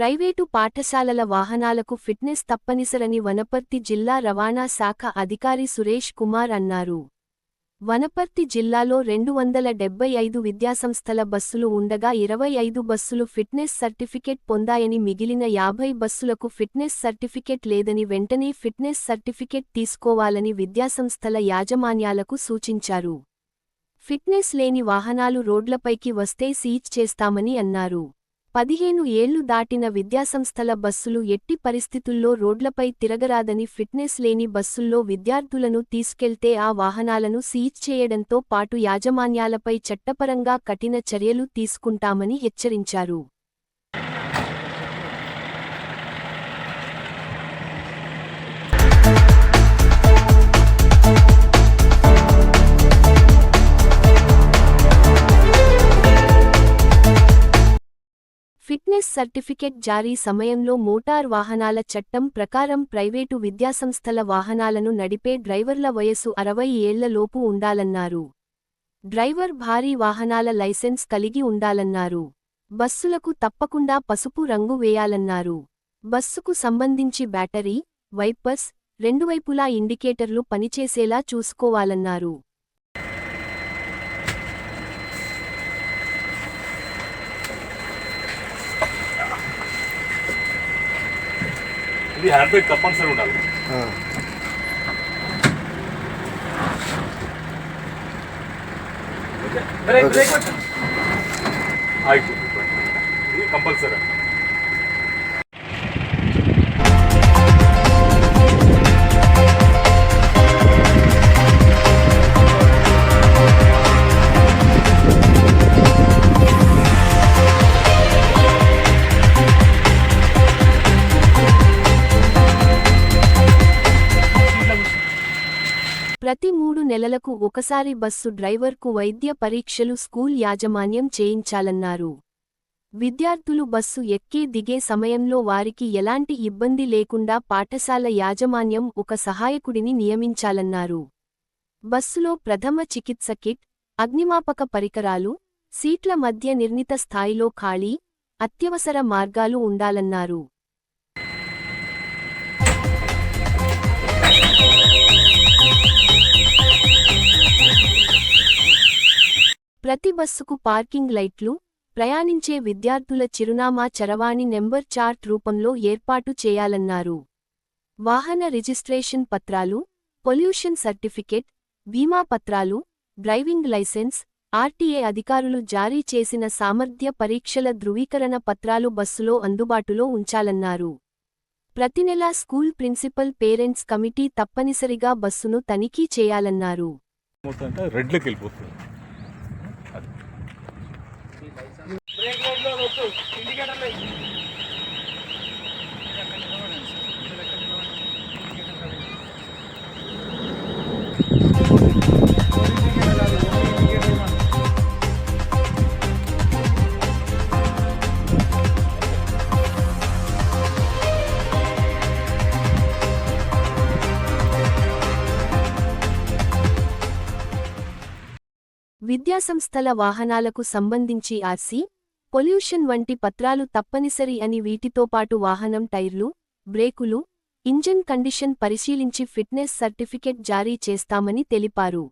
Private పాఠశాలల వాహనాలకు fitness తప్పనిసరని Wanaparthy జిల్లా రవాణా శాఖ అధికారి సురేష్ కుమార్ అన్నారు. వనపర్తి జిల్లాలో 275 విద్యాసంస్థల బస్సులు ఉండగా 25 బస్సులు ఫిట్నెస్ సర్టిఫికెట్ పొందాయని, మిగిలిన 50 బస్సులకు ఫిట్నెస్ సర్టిఫికెట్ లేదని వెంటనే ఫిట్నెస్ సర్టిఫికెట్ తీసుకోవాలని విద్యాసంస్థల యాజమాన్యాలకు సూచించారు. ఫిట్నెస్ లేని వాహనాలు రోడ్లపైకి వస్తే సీజ్ చేస్తామని అన్నారు. 15 ఏళ్లు దాటిన విద్యాసంస్థల బస్సులు ఎట్టి పరిస్థితుల్లో రోడ్లపై తిరగరాదని, ఫిట్నెస్ లేని బస్సుల్లో విద్యార్థులను తీసుకెళ్తే ఆ వాహనాలను సీజ్ చేయడంతో పాటు యాజమాన్యాలపై చట్టపరంగా కఠిన చర్యలు తీసుకుంటామని హెచ్చరించారు. ఫిట్నెస్ సర్టిఫికెట్ జారీ సమయంలో మోటార్ వాహనాల చట్టం ప్రకారం ప్రైవేటు విద్యాసంస్థల వాహనాలను నడిపే డ్రైవర్ల వయస్సు 60 ఏళ్ల లోపు ఉండాలన్నారు. డ్రైవర్ భారీ వాహనాల లైసెన్స్ కలిగి ఉండాలన్నారు. బస్సులకు తప్పకుండా పసుపు రంగు వేయాలన్నారు. బస్సుకు సంబంధించి బ్యాటరీ, వైపర్స్, రెండువైపులా ఇండికేటర్లు పనిచేసేలా చూసుకోవాలన్నారు. ఇది హ్యాండ్ బ్రేక్ కంపల్సరీ ఉండాలి. ఇది కంపల్సరీ. ప్రతి 3 నెలలకు ఒకసారి బస్సు డ్రైవర్కు వైద్య పరీక్షలు స్కూల్ యాజమాన్యం చేయించాలన్నారు. విద్యార్థులు బస్సు ఎక్కే దిగే సమయంలో వారికి ఎలాంటి ఇబ్బంది లేకుండా పాఠశాల యాజమాన్యం ఒక సహాయకుడిని నియమించాలన్నారు. బస్సులో ప్రథమ చికిత్స కిట్, అగ్నిమాపక పరికరాలు, సీట్ల మధ్య నిర్ణీత స్థాయిలో ఖాళీ, అత్యవసర మార్గాలు ఉండాలన్నారు. ప్రతి బస్సుకు పార్కింగ్ లైట్లు, ప్రయాణించే విద్యార్థుల చిరునామా చరవాణి నెంబర్ చార్ట్ రూపంలో ఏర్పాటు చేయాలన్నారు. వాహన రిజిస్ట్రేషన్ పత్రాలు, పొల్యూషన్ సర్టిఫికెట్, బీమా పత్రాలు, డ్రైవింగ్ లైసెన్స్, ఆర్టీఏ అధికారులు జారీ చేసిన సామర్థ్య పరీక్షల ధృవీకరణ పత్రాలు బస్సులో అందుబాటులో ఉంచాలన్నారు. ప్రతి నెలా స్కూల్ ప్రిన్సిపల్ పేరెంట్స్ కమిటీ తప్పనిసరిగా బస్సును తనిఖీ చేయాలన్నారు. విద్యాసంస్థల వాహనాలకు సంబంధించి ఆర్సీ, పొల్యూషన్ వంటి పత్రాలు తప్పనిసరి అని, వీటితో పాటు వాహనం టైర్లు, బ్రేకులు, ఇంజన్ కండిషన్ పరిశీలించి ఫిట్నెస్ సర్టిఫికెట్ జారీ చేస్తామని తెలిపారు.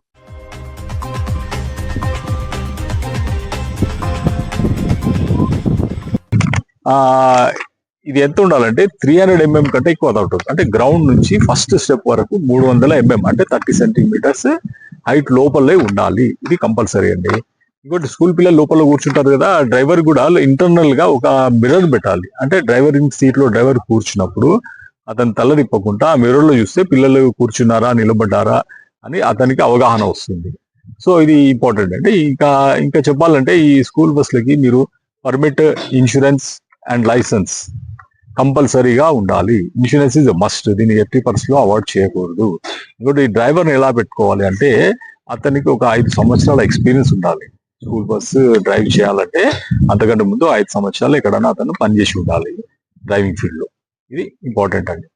ఇది ఎంత ఉండాలంటే 300 mm కంటే ఎక్కువ ఉంటుంది. అంటే గ్రౌండ్ నుంచి ఫస్ట్ స్టెప్ వరకు 300 mm అంటే 30 సెంటీమీటర్స్ హైట్ లోపలే ఉండాలి. ఇది కంపల్సరీ అండి. ఇంకోటి, స్కూల్ పిల్లలు లోపల కూర్చుంటారు కదా, డ్రైవర్ కూడా ఇంటర్నల్ గా ఒక మిర్రర్ పెట్టాలి. అంటే డ్రైవరింగ్ సీట్ లో డ్రైవర్ కూర్చున్నప్పుడు అతను తల తిప్పకుండా ఆ మిర్రర్ లో చూస్తే పిల్లలు కూర్చున్నారా, నిలబడ్డారా అని అతనికి అవగాహన వస్తుంది. సో ఇది ఇంపార్టెంట్ అండి. ఇంకా చెప్పాలంటే ఈ స్కూల్ బస్సులకి మీరు పర్మిట్, ఇన్సూరెన్స్ అండ్ లైసెన్స్ కంపల్సరీగా ఉండాలి. Insurance is must. దీన్ని ఎట్టి పరిస్థితిలో అవాయిడ్ చేయకూడదు. ఇంకోటి, డ్రైవర్ని ఎలా పెట్టుకోవాలి అంటే అతనికి ఒక 5 సంవత్సరాల ఎక్స్పీరియన్స్ ఉండాలి. స్కూల్ బస్సు డ్రైవ్ చేయాలంటే అంతకంటే ముందు 5 సంవత్సరాలు ఎక్కడన్నా అతను పనిచేసి ఉండాలి డ్రైవింగ్ ఫీల్డ్ లో. ఇది ఇంపార్టెంట్ అండి.